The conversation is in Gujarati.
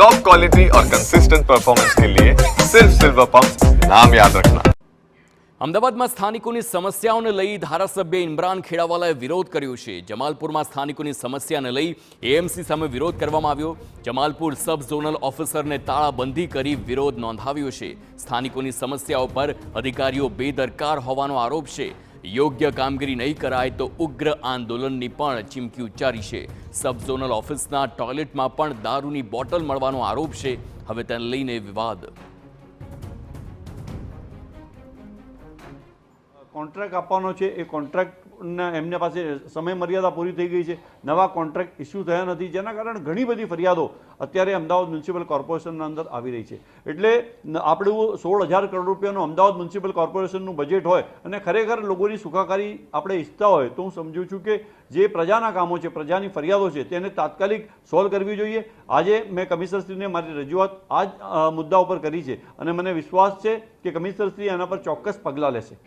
टॉप क्वालिटी और कंसिस्टेंट परफॉर्मेंस के लिए सिर्फ सिल्वर पंप नाम याद रखना। અમદાવાદમાં સ્થાનિકોની સમસ્યાઓને લઈ ધારાસભ્ય ઇમરાન ખેડાવાલાએ વિરોધ કર્યો છે। જમાલપુરમાં સ્થાનિકોની સમસ્યાને લઈ એએમસી સામે વિરોધ કરવામાં આવ્યો। જમાલપુર સબ ઝોનલ ઓફિસરને તાળાબંધી કરી વિરોધ નોંધાવ્યો છે। સ્થાનિકોની સમસ્યાઓ પર અધિકારીઓ બેદરકાર હોવાનો આરોપ છે। યોગ્ય કામગીરી નહીં કરાય તો ઉગ્ર આંદોલનની પણ ચીમકી ઉચ્ચારી છે। સબ ઝોનલ ઓફિસના ટોયલેટમાં પણ દારૂની બોટલ મળવાનો આરોપ છે। હવે તેને લઈને વિવાદ। કોન્ટ્રાક્ટ આપવાનો છે એ કોન્ટ્રાક્ટના એમના પાસે સમય મર્યાદા પૂરી થઈ ગઈ છે, નવા કોન્ટ્રાક્ટ ઇસ્યુ થયા નથી, જેના કારણે ઘણી બધી ફરિયાદો અત્યારે અમદાવાદ મ્યુનિસિપલ કોર્પોરેશનના અંદર આવી રહી છે। એટલે આપણું 16,000 કરોડ રૂપિયાનું અમદાવાદ મ્યુનિસિપલ કોર્પોરેશનનું બજેટ હોય અને ખરેખર લોકોની સુખાકારી આપણે ઈચ્છતા હોય તો હું સમજુ છું કે જે પ્રજાના કામો છે, પ્રજાની ફરિયાદો છે તેને તાત્કાલિક સોલ્વ કરવી જોઈએ। આજે મેં કમિશનરશ્રીને મારી રજૂઆત આ જ મુદ્દા ઉપર કરી છે અને મને વિશ્વાસ છે કે કમિશનરશ્રી એના પર ચોક્કસ પગલાં લેશે।